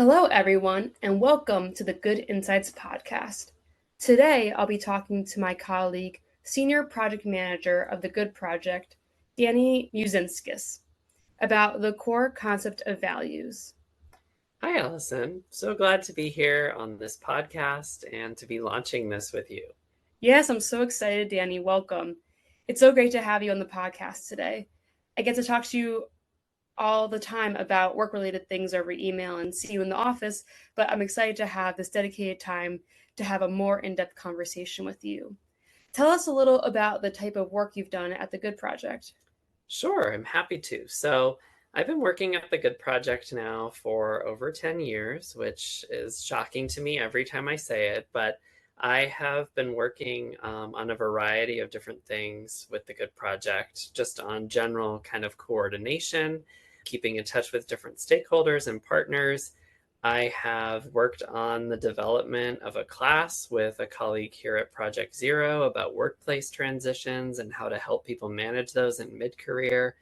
Hello, everyone, and welcome to the Good Insights podcast. Today, I'll be talking to my colleague, Senior Project Manager of the Good Project, Danny Mucinskas, about the core concept of values. Hi, Alison. So glad to be here on this podcast and to be launching this with you. Yes, I'm so excited, Danny. Welcome. It's so great to have you on the podcast today. I get to talk to you all the time about work related things over email and see you in the office, but I'm excited to have this dedicated time to have a more in depth conversation with you. Tell us a little about the type of work you've done at the Good Project. Sure, I'm happy to. I've been working at the Good Project now for over 10 years, which is shocking to me every time I say it, but I have been working on a variety of different things with the Good Project, just on general kind of coordination, keeping in touch with different stakeholders and partners. I have worked on the development of a class with a colleague here at Project Zero about workplace transitions and how to help people manage those in mid-career.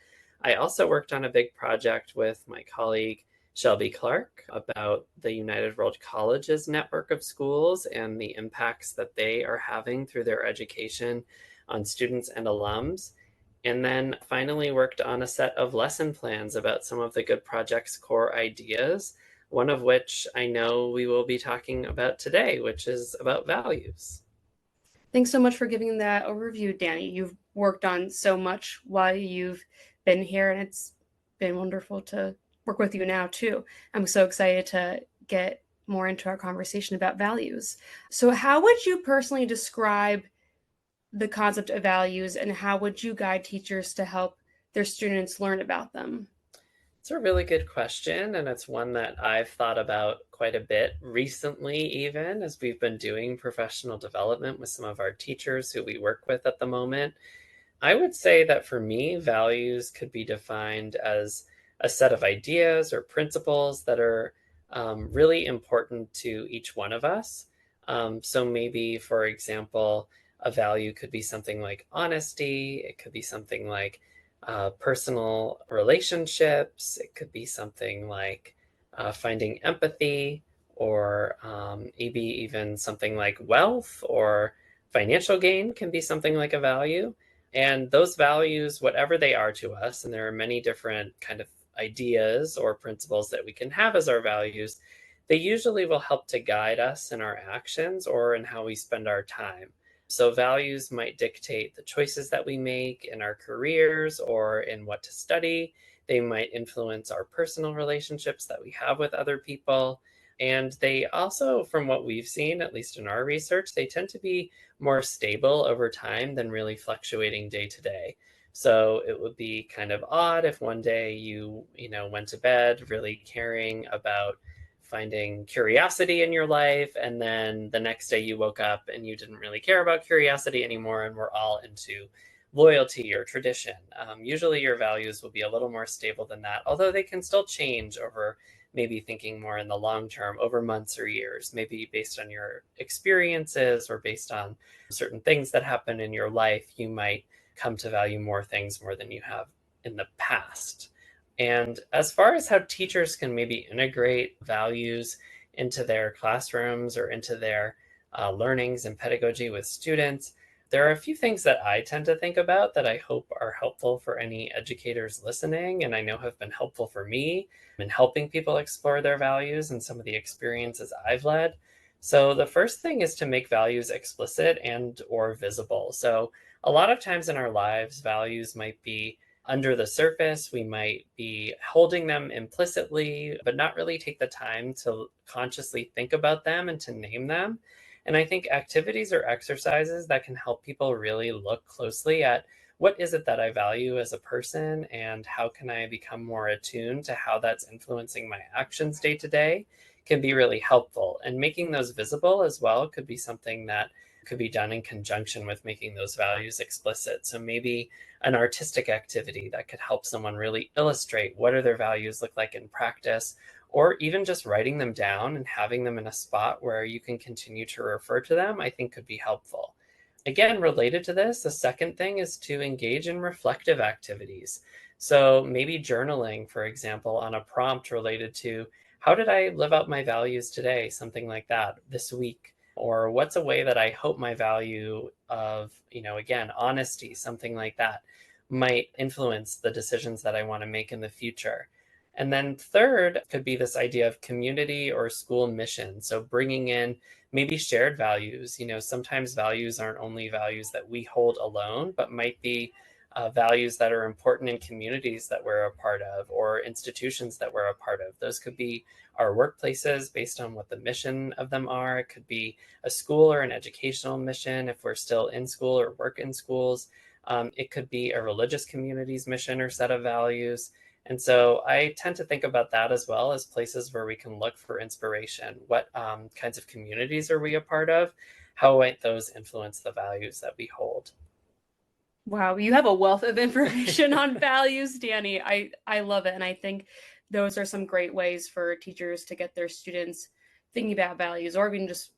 I also worked on a big project with my colleague Shelby Clark about the United World Colleges network of schools and the impacts that they are having through their education on students and alums. And then finally worked on a set of lesson plans about some of the Good Project's core ideas, one of which I know we will be talking about today, which is about values. Thanks so much for giving that overview, Danny. You've worked on so much while you've been here, and it's been wonderful to work with you now, too. I'm so excited to get more into our conversation about values. So, how would you personally describe the concept of values, and how would you guide teachers to help their students learn about them? It's a really good question, and it's one that I've thought about quite a bit recently, even as we've been doing professional development with some of our teachers who we work with at the moment. I would say that for me, values could be defined as a set of ideas or principles that are really important to each one of us. So maybe, for example, a value could be something like honesty. It could be something like personal relationships. It could be something like finding empathy, or maybe even something like wealth or financial gain can be something like a value. And those values, whatever they are to us, and there are many different kind of ideas or principles that we can have as our values, they usually will help to guide us in our actions or in how we spend our time. So values might dictate the choices that we make in our careers or in what to study. They might influence our personal relationships that we have with other people. And they also, from what we've seen, at least in our research, they tend to be more stable over time than really fluctuating day to day. So it would be kind of odd if one day you went to bed really caring about finding curiosity in your life, and then the next day you woke up and you didn't really care about curiosity anymore and we're all into loyalty or tradition. Usually your values will be a little more stable than that, although they can still change over, maybe thinking more in the long term, over months or years, maybe based on your experiences or based on certain things that happen in your life. You might come to value more things more than you have in the past. And as far as how teachers can maybe integrate values into their classrooms or into their learnings and pedagogy with students, there are a few things that I tend to think about that I hope are helpful for any educators listening, and I know have been helpful for me in helping people explore their values and some of the experiences I've led. So the first thing is to make values explicit and or visible. So a lot of times in our lives, values might be under the surface. We might be holding them implicitly, but not really take the time to consciously think about them and to name them. And I think activities or exercises that can help people really look closely at what is it that I value as a person, and how can I become more attuned to how that's influencing my actions day to day, can be really helpful. And making those visible as well could be something that could be done in conjunction with making those values explicit. So maybe an artistic activity that could help someone really illustrate what do their values look like in practice, or even just writing them down and having them in a spot where you can continue to refer to them, I think could be helpful. Again, related to this, the second thing is to engage in reflective activities. So maybe journaling, for example, on a prompt related to how did I live out my values today? Something like that this week. Or what's a way that I hope my value of, again, honesty, something like that, might influence the decisions that I want to make in the future. And then third could be this idea of community or school mission. So bringing in maybe shared values. Sometimes values aren't only values that we hold alone, but might be values that are important in communities that we're a part of or institutions that we're a part of. Those could be our workplaces based on what the mission of them are. It could be a school or an educational mission if we're still in school or work in schools. It could be a religious community's mission or set of values. And so I tend to think about that as well as places where we can look for inspiration. What kinds of communities are we a part of? How might those influence the values that we hold? Wow, you have a wealth of information on values, Danny. I love it. And I think those are some great ways for teachers to get their students thinking about values, or even just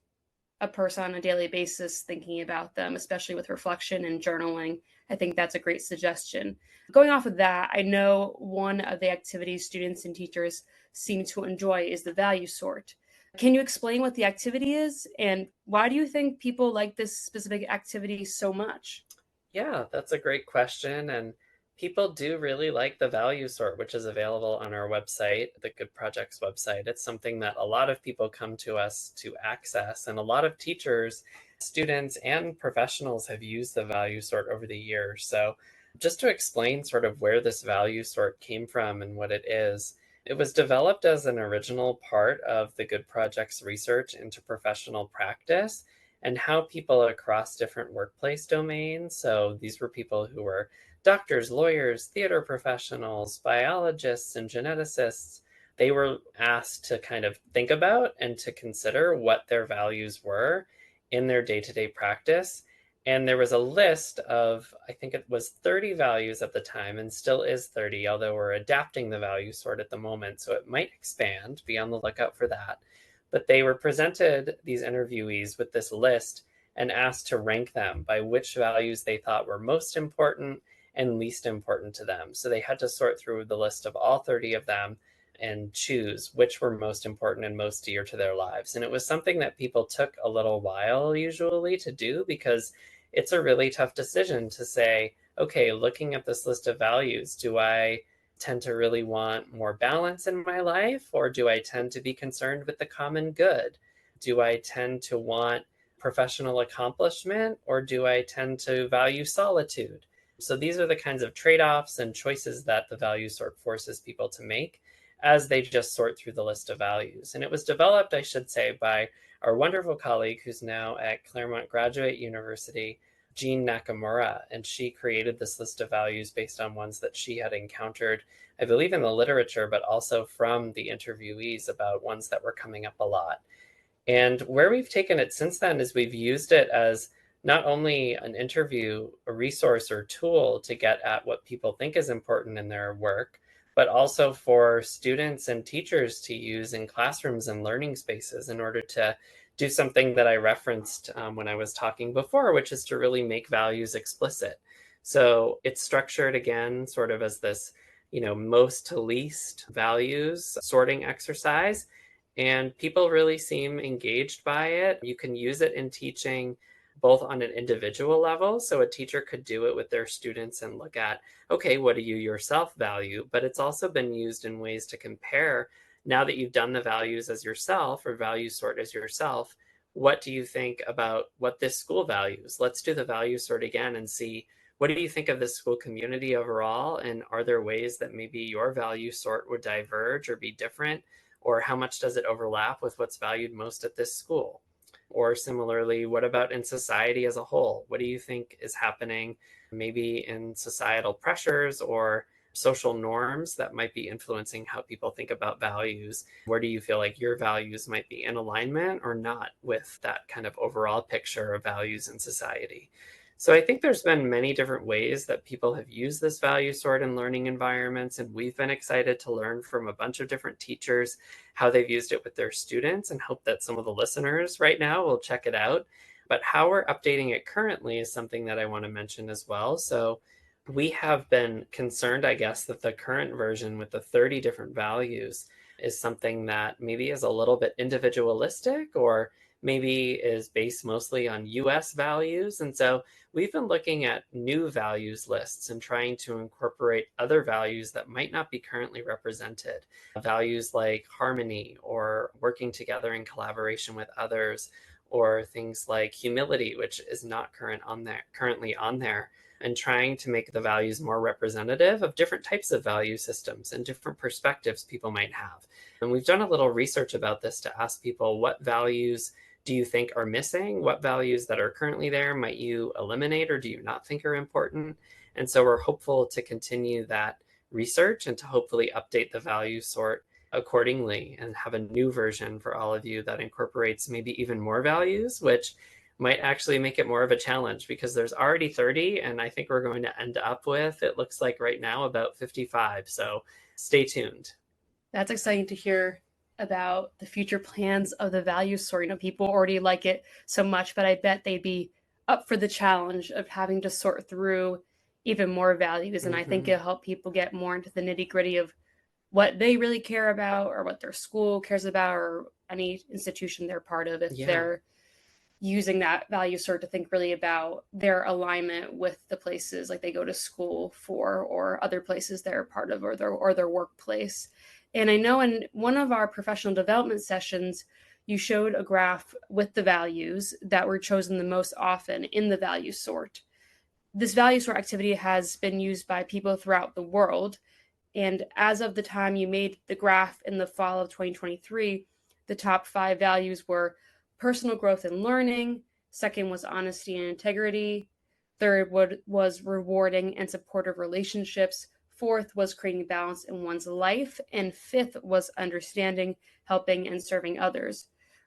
a person on a daily basis thinking about them, especially with reflection and journaling. I think that's a great suggestion. Going off of that, I know one of the activities students and teachers seem to enjoy is the value sort. Can you explain what the activity is, and why do you think people like this specific activity so much? Yeah, that's a great question. And people do really like the value sort, which is available on our website, the Good Projects website. It's something that a lot of people come to us to access, and a lot of teachers, students, and professionals have used the value sort over the years. So, just to explain sort of where this value sort came from and what it is, it was developed as an original part of the Good Projects research into professional practice and how people across different workplace domains. So these were people who were doctors, lawyers, theater professionals, biologists, and geneticists. They were asked to kind of think about and to consider what their values were in their day to day practice. And there was a list of, I think it was 30 values at the time, and still is 30, although we're adapting the value sort at the moment. So it might expand. Be on the lookout for that. But they were presented, these interviewees, with this list and asked to rank them by which values they thought were most important and least important to them. So they had to sort through the list of all 30 of them and choose which were most important and most dear to their lives. And it was something that people took a little while usually to do, because it's a really tough decision to say, okay, looking at this list of values, do I tend to really want more balance in my life, or do I tend to be concerned with the common good? Do I tend to want professional accomplishment, or do I tend to value solitude? So these are the kinds of trade offs and choices that the value sort forces people to make as they just sort through the list of values. And it was developed, I should say, by our wonderful colleague who's now at Claremont Graduate University, Jean Nakamura, and she created this list of values based on ones that she had encountered, I believe, in the literature, but also from the interviewees about ones that were coming up a lot. And where we've taken it since then is we've used it as not only an interview, a resource or tool to get at what people think is important in their work, but also for students and teachers to use in classrooms and learning spaces in order to do something that I referenced when I was talking before, which is to really make values explicit. So it's structured again, sort of as this, most to least values sorting exercise. And people really seem engaged by it. You can use it in teaching both on an individual level. So a teacher could do it with their students and look at, okay, what do you yourself value? But it's also been used in ways to compare. Now that you've done the values as yourself, or value sort as yourself, what do you think about what this school values? Let's do the value sort again and see, what do you think of this school community overall? And are there ways that maybe your value sort would diverge or be different? Or how much does it overlap with what's valued most at this school? Or similarly, what about in society as a whole? What do you think is happening maybe in societal pressures or social norms that might be influencing how people think about values? Where do you feel like your values might be in alignment or not with that kind of overall picture of values in society? So I think there's been many different ways that people have used this value sort in learning environments, and we've been excited to learn from a bunch of different teachers how they've used it with their students, and hope that some of the listeners right now will check it out. But how we're updating it currently is something that I want to mention as well. So we have been concerned, I guess, that the current version with the 30 different values is something that maybe is a little bit individualistic or maybe is based mostly on US values. And so we've been looking at new values lists and trying to incorporate other values that might not be currently represented. Values like harmony or working together in collaboration with others, or things like humility, which is not currently on there, and trying to make the values more representative of different types of value systems and different perspectives people might have. And we've done a little research about this to ask people, what values do you think are missing? What values that are currently there might you eliminate or do you not think are important? And so we're hopeful to continue that research and to hopefully update the value sort accordingly and have a new version for all of you that incorporates maybe even more values, which might actually make it more of a challenge because there's already 30, and I think we're going to end up with, it looks like right now, about 55. So stay tuned. That's exciting to hear about the future plans of the value store. People already like it so much, but I bet they'd be up for the challenge of having to sort through even more values. And I think Mm-hmm. it'll help people get more into the nitty gritty of what they really care about or what their school cares about or any institution they're part of if Yeah. they're using that value sort to think really about their alignment with the places like they go to school for or other places they're part of or their workplace. And I know in one of our professional development sessions, you showed a graph with the values that were chosen the most often in the value sort. This value sort activity has been used by people throughout the world. And as of the time you made the graph in the fall of 2023, the top 5 values were personal growth and learning. Second was honesty and integrity. Third was rewarding and supportive relationships. Fourth was creating balance in one's life. And fifth was understanding, helping, and serving others.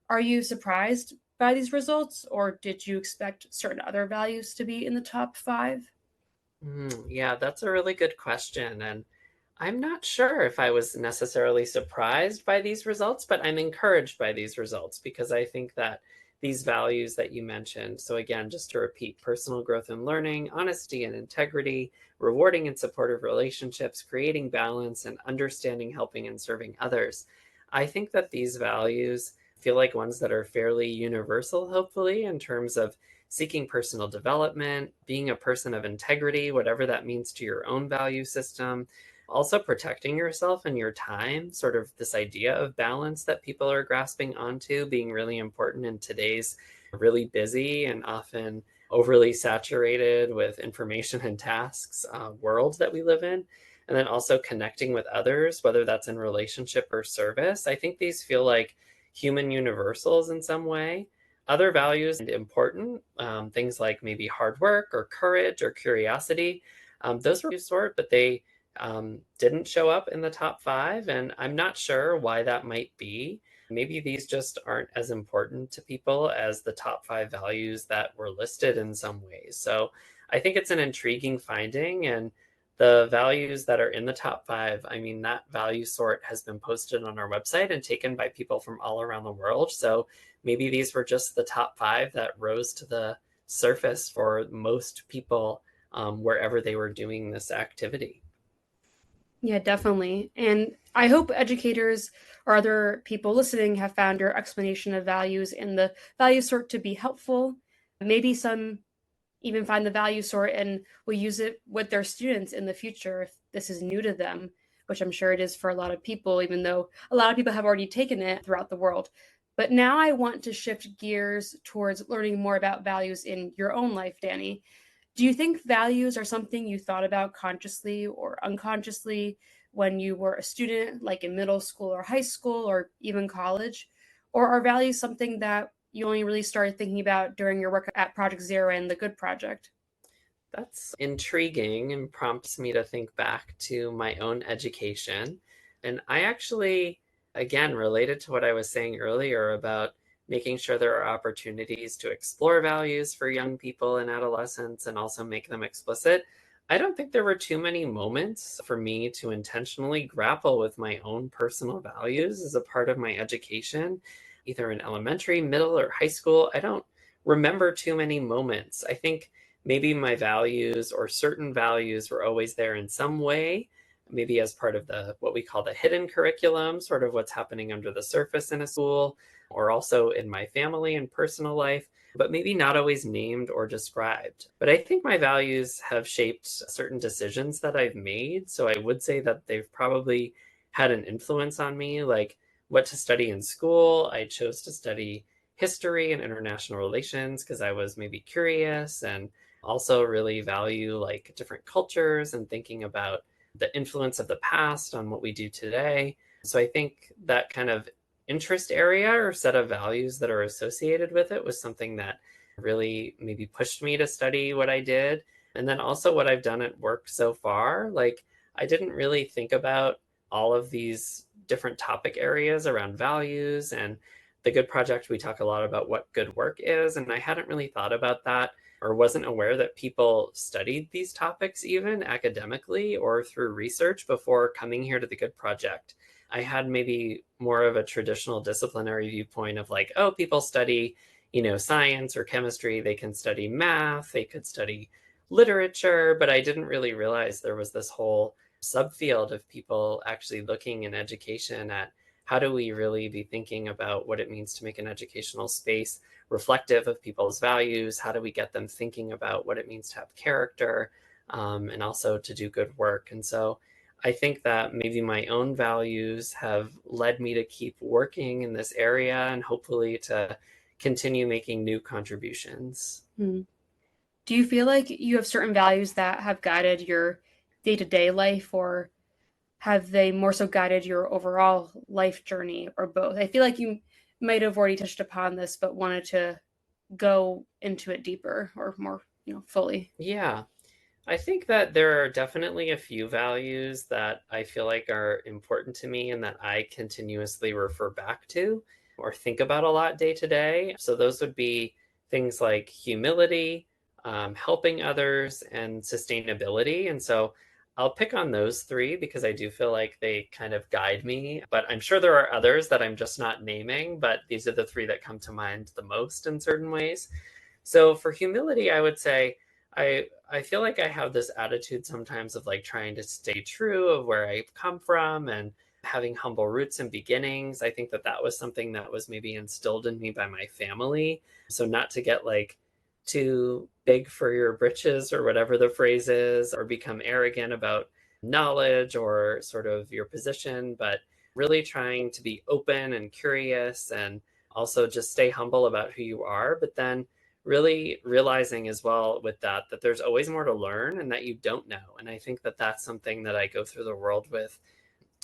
Are you surprised by these results, or did you expect certain other values to be in the top 5? Yeah, that's a really good question. And I'm not sure if I was necessarily surprised by these results, but I'm encouraged by these results because I think that these values that you mentioned, so again, just to repeat, personal growth and learning, honesty and integrity, rewarding and supportive relationships, creating balance, and understanding, helping, and serving others. I think that these values feel like ones that are fairly universal, hopefully, in terms of seeking personal development, being a person of integrity, whatever that means to your own value system, also protecting yourself and your time, sort of this idea of balance that people are grasping onto, being really important in today's really busy and often overly saturated with information and tasks world that we live in. And then also connecting with others, whether that's in relationship or service. I think these feel like human universals in some way. Other values important, things like maybe hard work or courage or curiosity. Those were sort, but they didn't show up in the top 5, and I'm not sure why that might be. Maybe these just aren't as important to people as the top 5 values that were listed in some ways. So I think it's an intriguing finding, and the values that are in the top 5, I mean, that value sort has been posted on our website and taken by people from all around the world. So maybe these were just the top 5 that rose to the surface for most people wherever they were doing this activity. Yeah, definitely. And I hope educators or other people listening have found your explanation of values in the value sort to be helpful. Maybe some even find the value sort and will use it with their students in the future if this is new to them, which I'm sure it is for a lot of people, even though a lot of people have already taken it throughout the world. But now I want to shift gears towards learning more about values in your own life, Danny. Do you think values are something you thought about consciously or unconsciously when you were a student, like in middle school or high school or even college? Or are values something that you only really started thinking about during your work at Project Zero and the Good Project? That's intriguing and prompts me to think back to my own education. And I actually, again, related to what I was saying earlier about making sure there are opportunities to explore values for young people and adolescents and also make them explicit. I don't think there were too many moments for me to intentionally grapple with my own personal values as a part of my education, either in elementary, middle, or high school. I don't remember too many moments. I think maybe my values or certain values were always there in some way, maybe as part of the what we call the hidden curriculum, sort of what's happening under the surface in a school, or also in my family and personal life, but maybe not always named or described. But I think my values have shaped certain decisions that I've made. So I would say that they've probably had an influence on me, like what to study in school. I chose to study history and international relations because I was maybe curious and also really value like different cultures and thinking about the influence of the past on what we do today. So I think that kind of interest area or set of values that are associated with it was something that really maybe pushed me to study what I did. And then also what I've done at work so far, like I didn't really think about all of these different topic areas around values. And the Good Project, we talk a lot about what good work is. And I hadn't really thought about that or wasn't aware that people studied these topics even academically or through research before coming here to the Good Project. I had maybe more of a traditional disciplinary viewpoint of like, oh, people study, science or chemistry, they can study math, they could study literature, but I didn't really realize there was this whole subfield of people actually looking in education at how do we really be thinking about what it means to make an educational space reflective of people's values? How do we get them thinking about what it means to have character, and also to do good work? And so I think that maybe my own values have led me to keep working in this area and hopefully to continue making new contributions. Hmm. Do you feel like you have certain values that have guided your day-to-day life, or have they more so guided your overall life journey, or both? I feel like you might have already touched upon this, but wanted to go into it deeper or more, fully. Yeah, I think that there are definitely a few values that I feel like are important to me and that I continuously refer back to or think about a lot day to day. So those would be things like humility, helping others, and sustainability. And so I'll pick on those three because I do feel like they kind of guide me. But I'm sure there are others that I'm just not naming, but these are the three that come to mind the most in certain ways. So for humility, I would say I feel like I have this attitude sometimes of like trying to stay true of where I've come from and having humble roots and beginnings. I think that that was something that was maybe instilled in me by my family. So not to get like too big for your britches or whatever the phrase is, or become arrogant about knowledge or sort of your position, but really trying to be open and curious and also just stay humble about who you are. But then really realizing as well with that that there's always more to learn and that you don't know. And I think that that's something that I go through the world with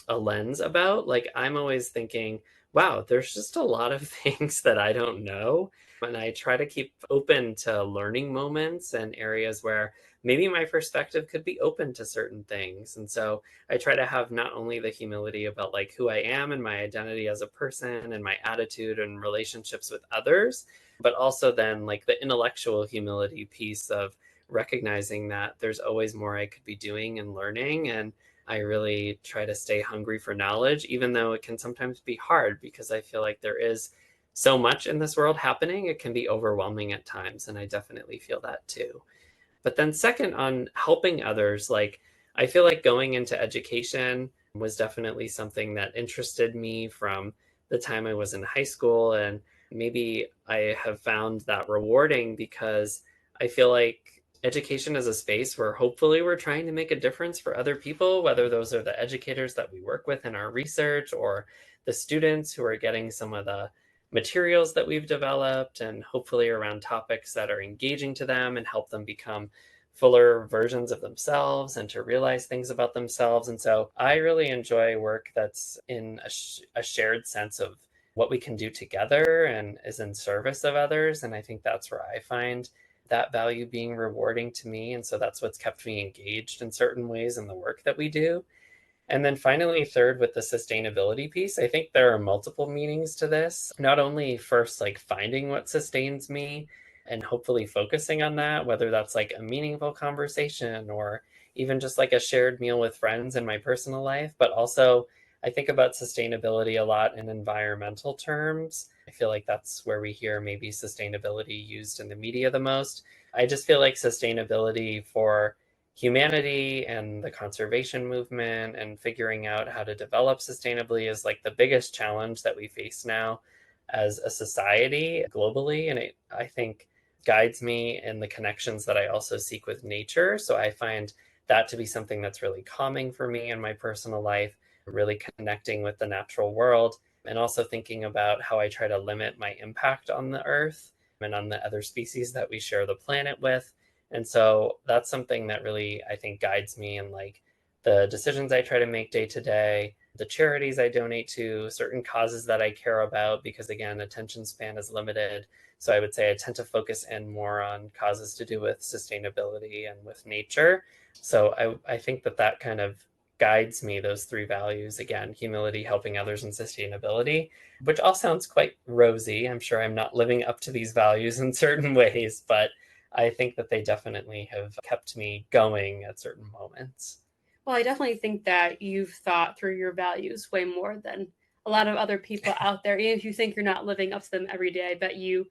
a lens about. Like I'm always thinking, wow, there's just a lot of things that I don't know. And I try to keep open to learning moments and areas where maybe my perspective could be open to certain things. And so I try to have not only the humility about like who I am and my identity as a person and my attitude and relationships with others, but also then like the intellectual humility piece of recognizing that there's always more I could be doing and learning. And I really try to stay hungry for knowledge, even though it can sometimes be hard because I feel like there is so much in this world happening. It can be overwhelming at times. And I definitely feel that too. But then, second, on helping others, like I feel like going into education was definitely something that interested me from the time I was in high school. And maybe I have found that rewarding because I feel like education is a space where hopefully we're trying to make a difference for other people, whether those are the educators that we work with in our research or the students who are getting some of the materials that we've developed and hopefully around topics that are engaging to them and help them become fuller versions of themselves and to realize things about themselves. And so I really enjoy work that's in a shared sense of what we can do together and is in service of others. And I think that's where I find that value being rewarding to me. And so that's what's kept me engaged in certain ways in the work that we do. And then finally, third, with the sustainability piece, I think there are multiple meanings to this. Not only first, like finding what sustains me and hopefully focusing on that, whether that's like a meaningful conversation or even just like a shared meal with friends in my personal life, but also I think about sustainability a lot in environmental terms. I feel like that's where we hear maybe sustainability used in the media the most. I just feel like sustainability for humanity and the conservation movement and figuring out how to develop sustainably is like the biggest challenge that we face now as a society globally. And I think guides me in the connections that I also seek with nature. So I find that to be something that's really calming for me in my personal life, really connecting with the natural world, and also thinking about how I try to limit my impact on the earth and on the other species that we share the planet with. And so that's something that really, I think, guides me in like the decisions I try to make day to day, the charities I donate to, certain causes that I care about, because again, attention span is limited. So I would say I tend to focus in more on causes to do with sustainability and with nature. So I think that that kind of guides me, those three values, again, humility, helping others, and sustainability, which all sounds quite rosy. I'm sure I'm not living up to these values in certain ways, but I think that they definitely have kept me going at certain moments. Well, I definitely think that you've thought through your values way more than a lot of other people out there. Even if you think you're not living up to them every day, I bet you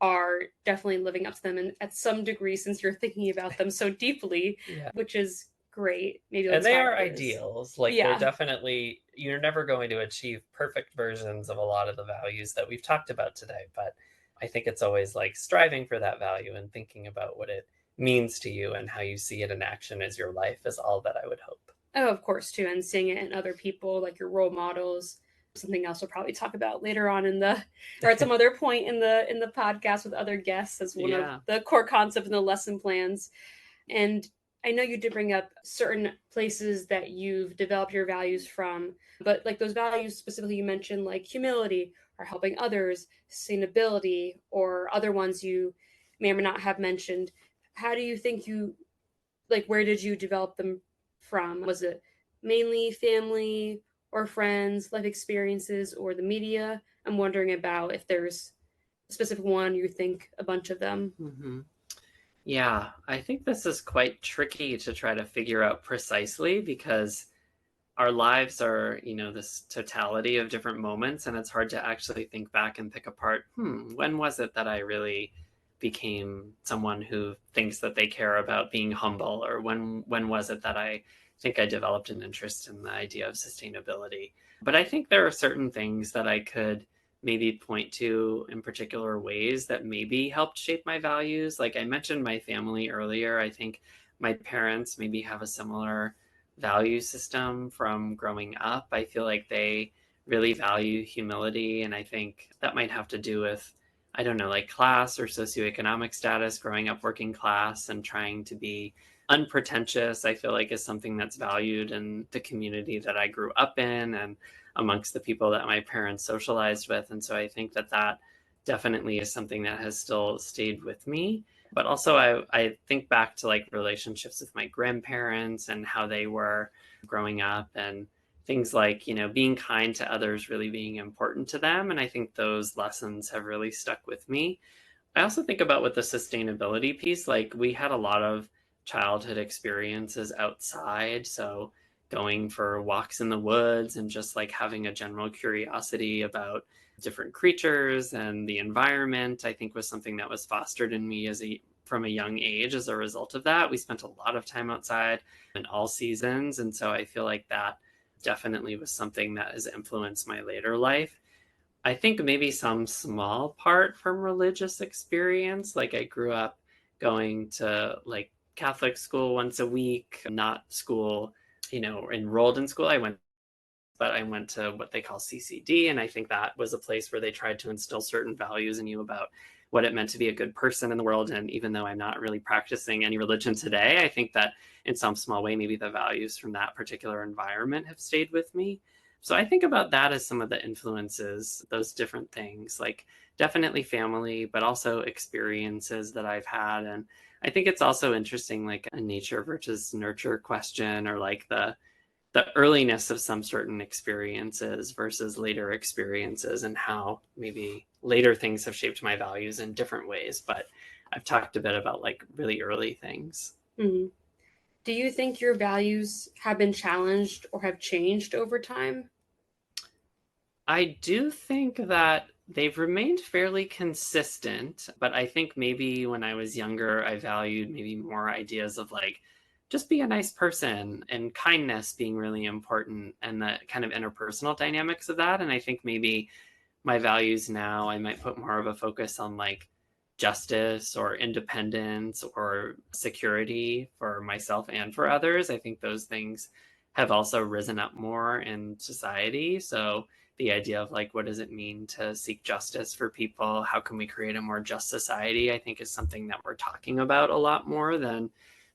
are definitely living up to them at some degree since you're thinking about them so deeply, Yeah. which is great. Maybe And that's they why are it is. ideals. Like they're Yeah. definitely, you're never going to achieve perfect versions of a lot of the values that we've talked about today. But I think it's always like striving for that value and thinking about what it means to you and how you see it in action as your life is all that I would hope. Oh, of course, too, and seeing it in other people, like your role models. Something else we'll probably talk about later on in the, or at some other point in the podcast with other guests as one of Yeah. the core concepts in the lesson plans. And I know you did bring up certain places that you've developed your values from, but like those values specifically you mentioned, like humility or helping others, sustainability, or other ones you may or may not have mentioned. How do you think you, like, where did you develop them from? Was it mainly family or friends, life experiences, or the media? I'm wondering about if there's a specific one you think a bunch of them. Mm-hmm. Yeah, I think this is quite tricky to try to figure out precisely because our lives are, this totality of different moments, and it's hard to actually think back and pick apart, when was it that I really became someone who thinks that they care about being humble, or when was it that I think I developed an interest in the idea of sustainability. But I think there are certain things that I could maybe point to in particular ways that maybe helped shape my values. Like I mentioned my family earlier, I think my parents maybe have a similar value system from growing up. I feel like they really value humility, and I think that might have to do with, I don't know, like class or socioeconomic status, growing up working class and trying to be unpretentious. I feel like is something that's valued in the community that I grew up in and amongst the people that my parents socialized with. And so I think that that definitely is something that has still stayed with me. But also I think back to like relationships with my grandparents and how they were growing up, and things like, being kind to others really being important to them. And I think those lessons have really stuck with me. I also think about with the sustainability piece, like we had a lot of childhood experiences outside. So going for walks in the woods and just like having a general curiosity about different creatures and the environment, I think was something that was fostered in me from a young age as a result of that. We spent a lot of time outside in all seasons. And so I feel like that definitely was something that has influenced my later life. I think maybe some small part from religious experience. Like I grew up going to like Catholic school once a week, not school, enrolled in school. But I went to what they call CCD. And I think that was a place where they tried to instill certain values in you about what it meant to be a good person in the world. And even though I'm not really practicing any religion today, I think that in some small way, maybe the values from that particular environment have stayed with me. So I think about that as some of the influences, those different things, like definitely family, but also experiences that I've had. And I think it's also interesting, like a nature versus nurture question, or like the earliness of some certain experiences versus later experiences, and how maybe later things have shaped my values in different ways. But I've talked a bit about like really early things. Mm-hmm. Do you think your values have been challenged or have changed over time? I do think that they've remained fairly consistent, but I think maybe when I was younger, I valued maybe more ideas of like just be a nice person, and kindness being really important, and the kind of interpersonal dynamics of that. And I think maybe my values now, I might put more of a focus on like justice or independence or security for myself and for others. I think those things have also risen up more in society. So the idea of like, what does it mean to seek justice for people? How can we create a more just society? I think is something that we're talking about a lot more than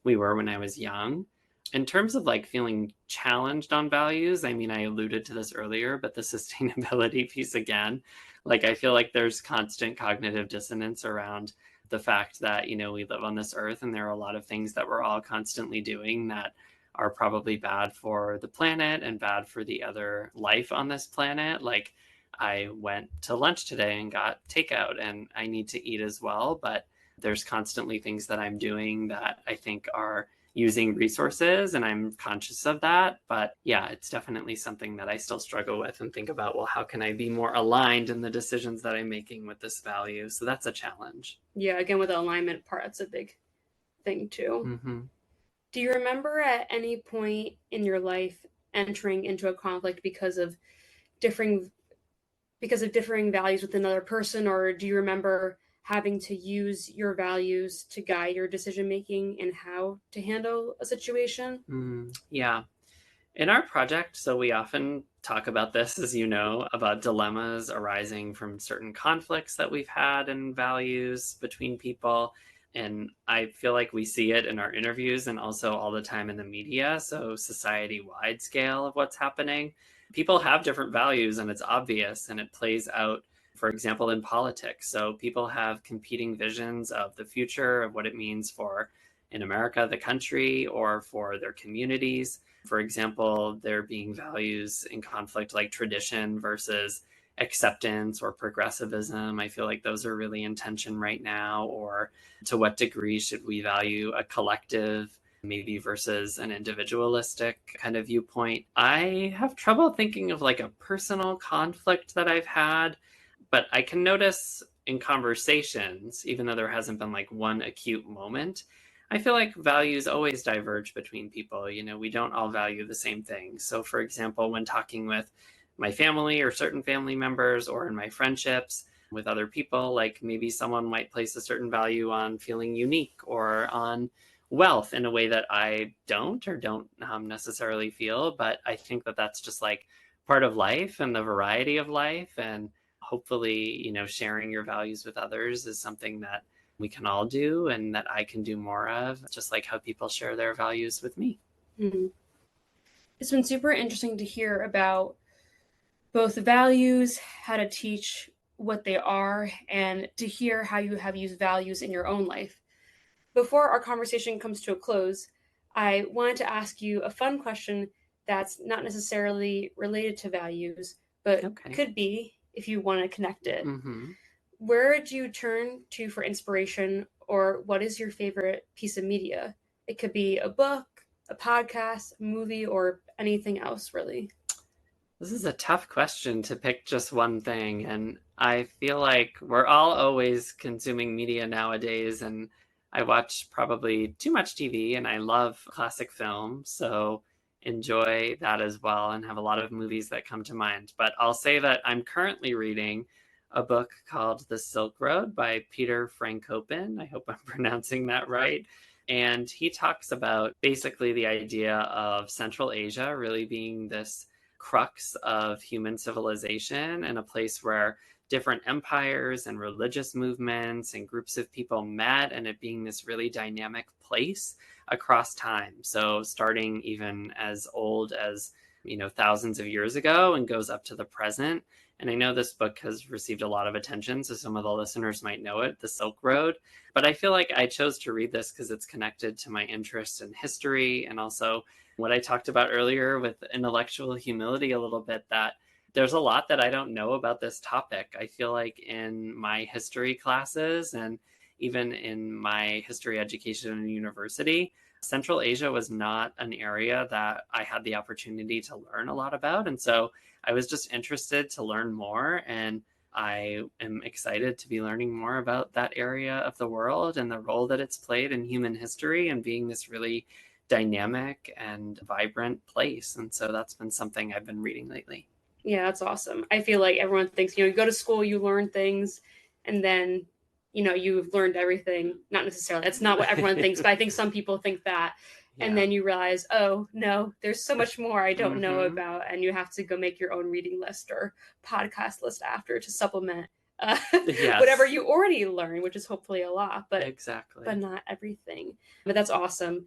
we were when I was young. In terms of like feeling challenged on values, I mean, I alluded to this earlier, but the sustainability piece again, like I feel like there's constant cognitive dissonance around the fact that, you know, we live on this earth and there are a lot of things that we're all constantly doing that are probably bad for the planet and bad for the other life on this planet. Like I went to lunch today and got takeout, and I need to eat as well, but there's constantly things that I'm doing that I think are using resources, and I'm conscious of that. But yeah, it's definitely something that I still struggle with and think about, well, how can I be more aligned in the decisions that I'm making with this value? So that's a challenge. Yeah, again, with the alignment part, that's a big thing too. Mm-hmm. Do you remember at any point in your life entering into a conflict differing because of differing values with another person, or do you remember having to use your values to guide your decision making and how to handle a situation? Yeah. In our project, so we often talk about this, as you know, about dilemmas arising from certain conflicts that we've had in values between people. And I feel like we see it in our interviews and also all the time in the media. So, society wide scale of what's happening. People have different values, and it's obvious, and it plays out, for example, in politics. So, people have competing visions of the future, of what it means for, in America, the country, or for their communities. For example, there being values in conflict like tradition versus acceptance or progressivism. I feel like those are really in tension right now. Or to what degree should we value a collective, maybe versus an individualistic kind of viewpoint? I have trouble thinking of like a personal conflict that I've had, but I can notice in conversations, even though there hasn't been like one acute moment, I feel like values always diverge between people. You know, we don't all value the same things. So, for example, when talking with my family or certain family members, or in my friendships with other people, like maybe someone might place a certain value on feeling unique or on wealth in a way that I don't, or don't necessarily feel. But I think that that's just like part of life and the variety of life. And hopefully, you know, sharing your values with others is something that we can all do and that I can do more of, just like how people share their values with me. Mm-hmm. It's been super interesting to hear about both the values, how to teach what they are, and to hear how you have used values in your own life. Before our conversation comes to a close, I wanted to ask you a fun question that's not necessarily related to values, but Okay. could be if you want to connect it. Mm-hmm. Where do you turn to for inspiration, or what is your favorite piece of media? It could be a book, a podcast, a movie, or anything else, really. This is a tough question to pick just one thing. And I feel like we're all always consuming media nowadays. And I watch probably too much TV, and I love classic film. So enjoy that as well, and have a lot of movies that come to mind. But I'll say that I'm currently reading a book called The Silk Road by Peter Frankopan. I hope I'm pronouncing that right. And he talks about basically the idea of Central Asia really being this crux of human civilization, and a place where different empires and religious movements and groups of people met, and it being this really dynamic place across time. So starting even as old as, you know, thousands of years ago, and goes up to the present. And I know this book has received a lot of attention, so some of the listeners might know it, The Silk Road. But I feel like I chose to read this because it's connected to my interest in history, and also what I talked about earlier with intellectual humility a little bit, that there's a lot that I don't know about this topic. I feel like in my history classes, and even in my history education in university, Central Asia was not an area that I had the opportunity to learn a lot about. And so I was just interested to learn more. And I am excited to be learning more about that area of the world and the role that it's played in human history, and being this really dynamic and vibrant place. And so that's been something I've been reading lately. Yeah, that's awesome. I feel like everyone thinks, you go to school, you learn things, and then, you've learned everything. Not necessarily. That's not what everyone thinks, but I think some people think that. Yeah. And then you realize, oh, no, there's so much more I don't know about. And you have to go make your own reading list or podcast list after to supplement yes. whatever you already learned, which is hopefully a lot, but exactly, but not everything. But that's awesome.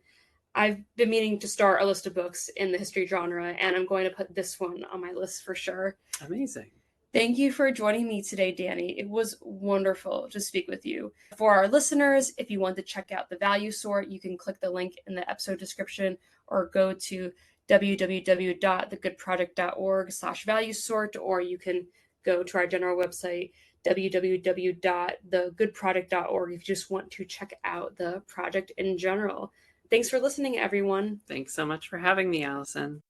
I've been meaning to start a list of books in the history genre, and I'm going to put this one on my list for sure. Amazing. Thank you for joining me today, Danny. It was wonderful to speak with you. For our listeners, if you want to check out The Value Sort, you can click the link in the episode description or go to www.thegoodproject.org/valuesort, or you can go to our general website, www.thegoodproject.org, if you just want to check out the project in general. Thanks for listening, everyone. Thanks so much for having me, Alison.